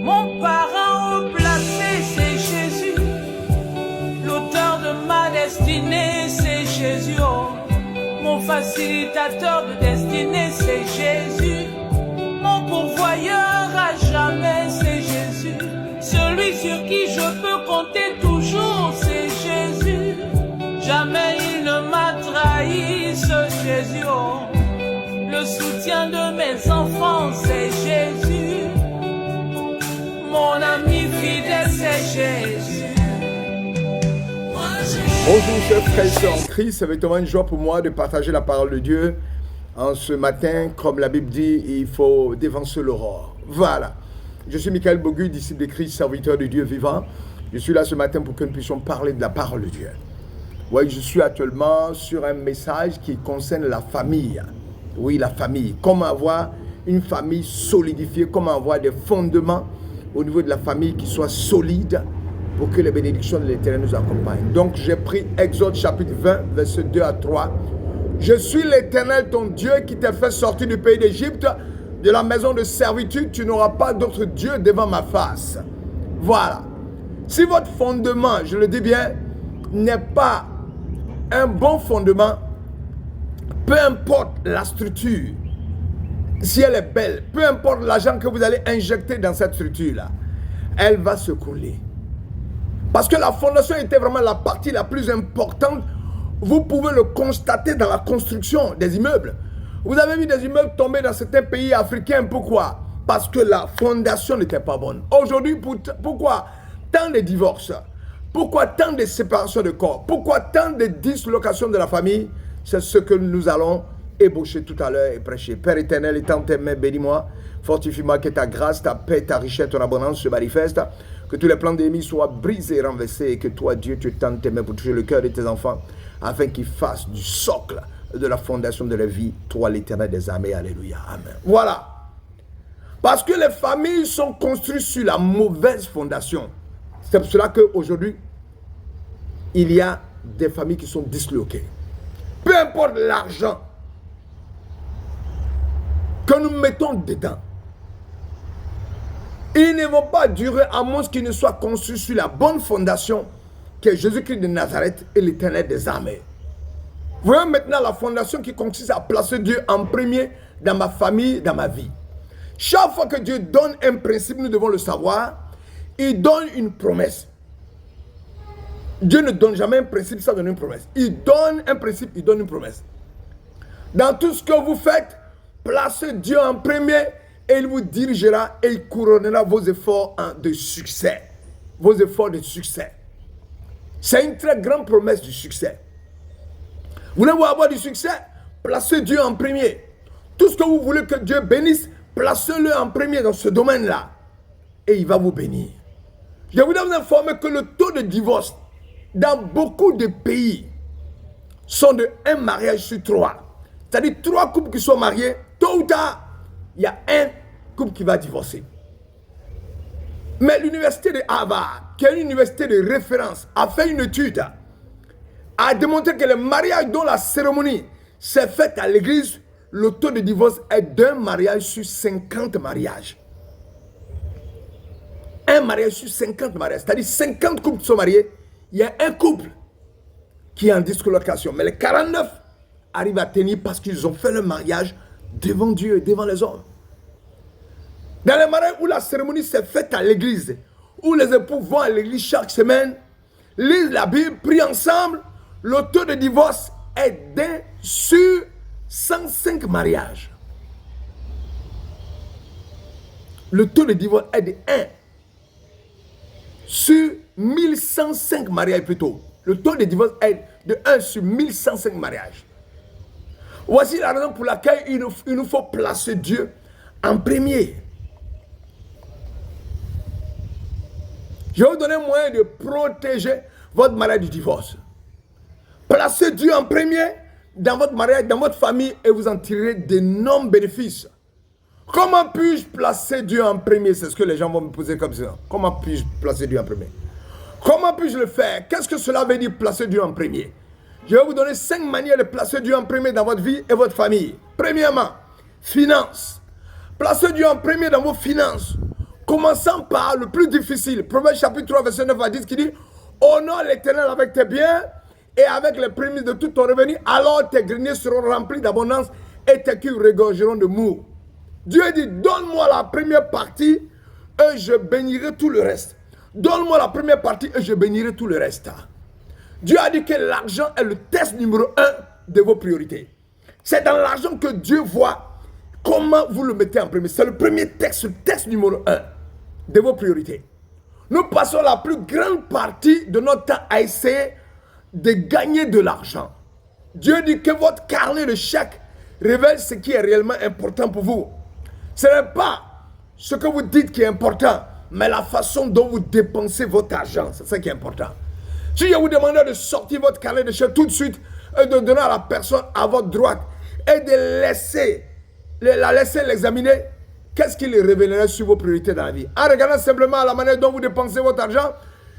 Mon parent haut placé, c'est Jésus. L'auteur de ma destinée, c'est Jésus. Oh. Mon facilitateur de destinée, c'est Jésus. Mon pourvoyeur à jamais, c'est Jésus. Celui sur qui je peux compter toujours, c'est Jésus. Jamais il ne m'a trahi, ce Jésus. Oh. Le soutien de mes enfants, c'est Jésus. Mon ami fidèle, c'est Jésus. Bonjour chers frères et sœurs en Christ, c'est vraiment une joie pour moi de partager la parole de Dieu en ce matin. Comme la Bible dit, il faut dévancer l'aurore. Voilà, je suis Michael Bogu, disciple de Christ, serviteur de Dieu vivant. Je suis là ce matin pour que nous puissions parler de la parole de Dieu. Oui, je suis actuellement sur un message qui concerne la famille. Oui, la famille. Comment avoir une famille solidifiée, comment avoir des fondements au niveau de la famille qui soient solides pour que les bénédictions de l'Éternel nous accompagnent. Donc, j'ai pris Exode chapitre 20, versets 2 à 3. Je suis l'Éternel, ton Dieu, qui t'a fait sortir du pays d'Égypte, de la maison de servitude. Tu n'auras pas d'autre Dieu devant ma face. Voilà. Si votre fondement, je le dis bien, n'est pas un bon fondement, peu importe la structure, si elle est belle, peu importe l'argent que vous allez injecter dans cette structure-là, elle va se couler. Parce que la fondation était vraiment la partie la plus importante. Vous pouvez le constater dans la construction des immeubles. Vous avez vu des immeubles tomber dans certains pays africains. Pourquoi? Parce que la fondation n'était pas bonne. Aujourd'hui, pourquoi tant de divorces? Pourquoi tant de séparations de corps? Pourquoi tant de dislocations de la famille? C'est ce que nous allons ébaucher tout à l'heure et prêcher. Père éternel, étends tes mains, bénis-moi. Fortifie-moi, que ta grâce, ta paix, ta richesse, ton abondance se manifestent. Que tous les plans de l'ennemi soient brisés et renversés. Et que toi, Dieu, tu tentes tes mains pour toucher le cœur de tes enfants. Afin qu'ils fassent du socle de la fondation de la vie. Toi, l'éternel des armées. Alléluia. Amen. Voilà. Parce que les familles sont construites sur la mauvaise fondation. C'est pour cela qu'aujourd'hui, il y a des familles qui sont disloquées. Peu importe l'argent que nous mettons dedans, ils ne vont pas durer à moins qu'ils ne soient construits sur la bonne fondation qui est Jésus-Christ de Nazareth et l'Éternel des armées. Voyons maintenant la fondation qui consiste à placer Dieu en premier dans ma famille, dans ma vie. Chaque fois que Dieu donne un principe, nous devons le savoir, il donne une promesse. Dieu ne donne jamais un principe sans donner une promesse. Il donne un principe, il donne une promesse. Dans tout ce que vous faites, placez Dieu en premier et il vous dirigera et il couronnera vos efforts de succès. Vos efforts de succès. C'est une très grande promesse du succès. Voulez-vous avoir du succès? Placez Dieu en premier. Tout ce que vous voulez que Dieu bénisse, placez-le en premier dans ce domaine-là. Et il va vous bénir. Je voudrais vous informer que le taux de divorce dans beaucoup de pays sont de 1 mariage sur 3. C'est-à-dire 3 couples qui sont mariés, tôt ou tard, il y a un couple qui va divorcer. Mais l'université de Harvard, qui est une université de référence, a fait une étude, a démontré que le mariage dont la cérémonie s'est faite à l'église, le taux de divorce est d'un mariage sur 50 mariages. Un mariage sur 50 mariages, c'est-à-dire 50 couples qui sont mariés, il y a un couple qui est en dislocation. Mais les 49 arrivent à tenir parce qu'ils ont fait le mariage devant Dieu et devant les hommes. Dans les mariages où la cérémonie s'est faite à l'église, où les époux vont à l'église chaque semaine, lisent la Bible, prient ensemble, le taux de divorce est d'un sur 105 mariages. Le taux de divorce est de 1 sur 1105 mariages plutôt. Le taux de divorce est de 1 sur 1105 mariages. Voici la raison pour laquelle il nous faut placer Dieu en premier. Je vais vous donner un moyen de protéger votre mariage du divorce. Placez Dieu en premier dans votre mariage, dans votre famille et vous en tirerez d'énormes bénéfices. Comment puis-je placer Dieu en premier? C'est ce que les gens vont me poser comme ça. Comment puis-je placer Dieu en premier? Comment puis-je le faire? Qu'est-ce que cela veut dire placer Dieu en premier? Je vais vous donner 5 manières de placer Dieu en premier dans votre vie et votre famille. Premièrement, finances. Placez Dieu en premier dans vos finances. Commençant par le plus difficile. Proverbe chapitre 3, verset 9 à 10 qui dit « Honore l'Éternel avec tes biens et avec les prémices de tout ton revenu, alors tes greniers seront remplis d'abondance et tes cuves regorgeront de mou. » Dieu dit « Donne-moi la première partie et je bénirai tout le reste. Donne-moi la première partie et je bénirai tout le reste. » Dieu a dit que l'argent est le test numéro 1 de vos priorités. C'est dans l'argent que Dieu voit comment vous le mettez en premier. C'est le premier texte, le test numéro 1 de vos priorités. Nous passons la plus grande partie de notre temps à essayer de gagner de l'argent. Dieu dit que votre carnet de chèques révèle ce qui est réellement important pour vous. Ce n'est pas ce que vous dites qui est important, mais la façon dont vous dépensez votre argent. C'est ça qui est important. Si je vous demandais de sortir votre carnet de chèques tout de suite et de donner à la personne à votre droite et de la laisser l'examiner, qu'est-ce qu'il révélerait sur vos priorités dans la vie? En regardant simplement la manière dont vous dépensez votre argent,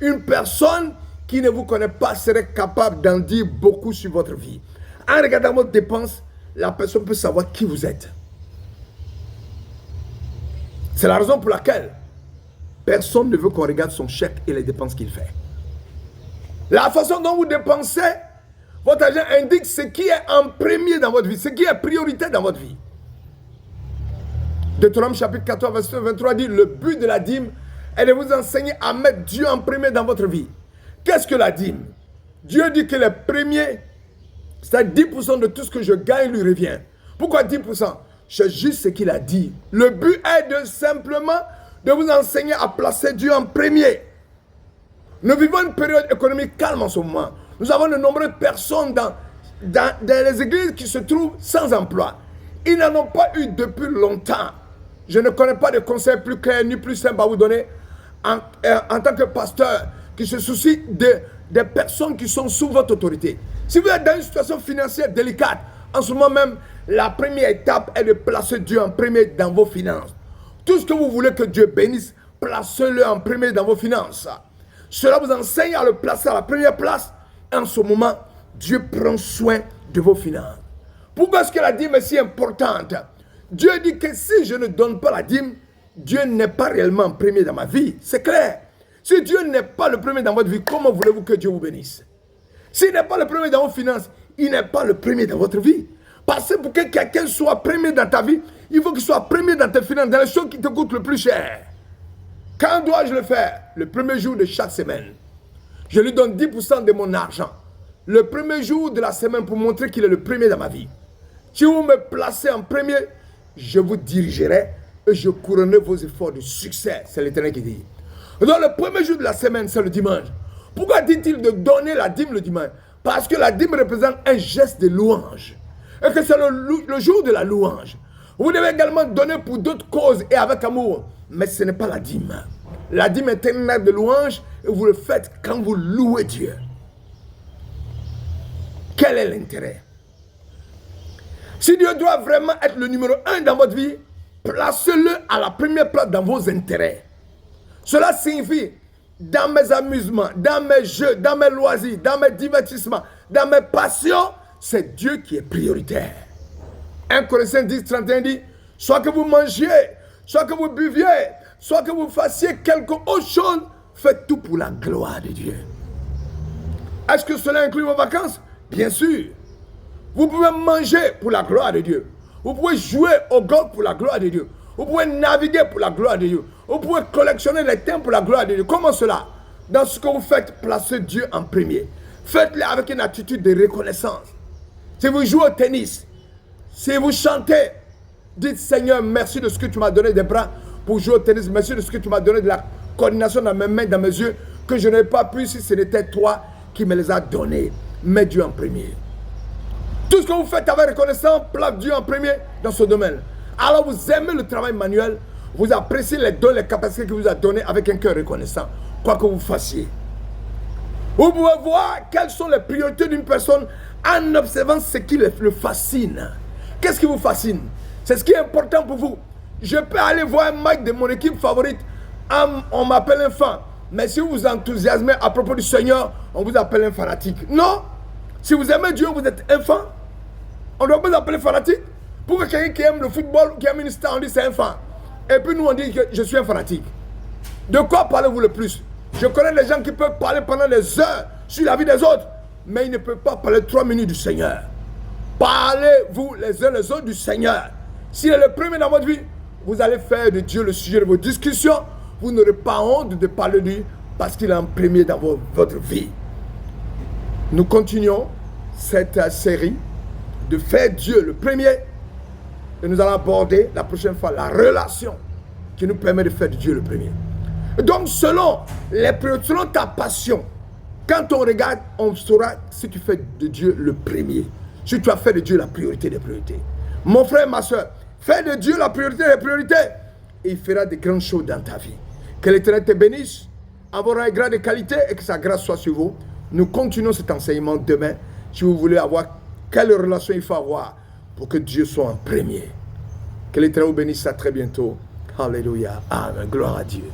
une personne qui ne vous connaît pas serait capable d'en dire beaucoup sur votre vie. En regardant votre dépense, la personne peut savoir qui vous êtes. C'est la raison pour laquelle personne ne veut qu'on regarde son chèque et les dépenses qu'il fait. La façon dont vous dépensez votre argent indique ce qui est en premier dans votre vie, ce qui est prioritaire dans votre vie. Deutéronome chapitre 14, verset 23 dit, le but de la dîme est de vous enseigner à mettre Dieu en premier dans votre vie. Qu'est-ce que la dîme? Dieu dit que les premiers, c'est-à-dire 10% de tout ce que je gagne lui revient. Pourquoi 10%? C'est juste ce qu'il a dit. Le but est de simplement de vous enseigner à placer Dieu en premier. Nous vivons une période économique calme en ce moment. Nous avons de nombreuses personnes dans les églises qui se trouvent sans emploi. Ils n'en ont pas eu depuis longtemps. Je ne connais pas de conseils plus clairs ni plus simples à vous donner en tant que pasteur qui se soucie des personnes qui sont sous votre autorité. Si vous êtes dans une situation financière délicate, en ce moment même, la première étape est de placer Dieu en premier dans vos finances. Tout ce que vous voulez que Dieu bénisse, placez-le en premier dans vos finances. Cela vous enseigne à le placer à la première place. En ce moment, Dieu prend soin de vos finances. Pourquoi est-ce que la dîme est si importante? Dieu dit que si je ne donne pas la dîme, Dieu n'est pas réellement premier dans ma vie. C'est clair. Si Dieu n'est pas le premier dans votre vie, comment voulez-vous que Dieu vous bénisse? S'il n'est pas le premier dans vos finances, il n'est pas le premier dans votre vie. Parce que pour que quelqu'un soit premier dans ta vie, il faut qu'il soit premier dans tes finances, dans les choses qui te coûtent le plus cher. Quand dois-je le faire? Le premier jour de chaque semaine. Je lui donne 10% de mon argent. Le premier jour de la semaine pour montrer qu'il est le premier dans ma vie. Si vous me placez en premier, je vous dirigerai et je couronnerai vos efforts de succès. C'est l'Éternel qui dit. Donc le premier jour de la semaine, c'est le dimanche. Pourquoi dit-il de donner la dîme le dimanche? Parce que la dîme représente un geste de louange. Et que c'est le jour de la louange. Vous devez également donner pour d'autres causes et avec amour. Mais ce n'est pas la dîme. La dîme est un acte de louange et vous le faites quand vous louez Dieu. Quel est l'intérêt? Si Dieu doit vraiment être le numéro 1 dans votre vie, placez-le à la première place dans vos intérêts. Cela signifie, dans mes amusements, dans mes jeux, dans mes loisirs, dans mes divertissements, dans mes passions, c'est Dieu qui est prioritaire. 1 Corinthiens 10, 31 dit, soit que vous mangiez, soit que vous buviez, soit que vous fassiez quelque autre chose, faites tout pour la gloire de Dieu. Est-ce que cela inclut vos vacances? Bien sûr. Vous pouvez manger pour la gloire de Dieu. Vous pouvez jouer au golf pour la gloire de Dieu. Vous pouvez naviguer pour la gloire de Dieu. Vous pouvez collectionner les thèmes pour la gloire de Dieu. Comment cela? Dans ce que vous faites, placez Dieu en premier. Faites-le avec une attitude de reconnaissance. Si vous jouez au tennis, si vous chantez, dites Seigneur, merci de ce que tu m'as donné des bras pour jouer au tennis. Merci de ce que tu m'as donné de la coordination dans mes mains, dans mes yeux, que je n'ai pas pu si ce n'était toi qui me les as donnés. Mets Dieu en premier. Tout ce que vous faites avec reconnaissance, place Dieu en premier dans ce domaine. Alors vous aimez le travail manuel, vous appréciez les dons, les capacités qu'il vous a donnés avec un cœur reconnaissant, quoi que vous fassiez. Vous pouvez voir quelles sont les priorités d'une personne en observant ce qui le fascine. Qu'est-ce qui vous fascine? C'est ce qui est important pour vous. Je peux aller voir un match de mon équipe favorite, on m'appelle un fan. Mais si vous vous enthousiasmez à propos du Seigneur, on vous appelle un fanatique. Non. Si vous aimez Dieu, vous êtes un fan. On ne doit pas vous appeler fanatique. Pour quelqu'un qui aime le football, qui aime une star, on dit c'est un fan. Et puis nous on dit que je suis un fanatique. De quoi parlez-vous le plus? Je connais des gens qui peuvent parler pendant des heures sur la vie des autres, mais ils ne peuvent pas parler 3 minutes du Seigneur. Parlez-vous les uns les autres du Seigneur. S'il est le premier dans votre vie, vous allez faire de Dieu le sujet de vos discussions. Vous n'aurez pas honte de parler de lui parce qu'il est en premier dans votre vie. Nous continuons cette série de faire Dieu le premier. Et nous allons aborder la prochaine fois la relation qui nous permet de faire de Dieu le premier. Donc selon ta passion, quand on regarde, on saura si tu fais de Dieu le premier. Si tu as fait de Dieu la priorité des priorités. Mon frère, ma soeur, fais de Dieu la priorité des priorités. Et il fera de grandes choses dans ta vie. Que l'Éternel te bénisse, avoir un grade de qualité et que sa grâce soit sur vous. Nous continuons cet enseignement demain. Si vous voulez avoir quelle relation il faut avoir pour que Dieu soit en premier. Que l'Éternel vous bénisse, à très bientôt. Alléluia. Amen. Gloire à Dieu.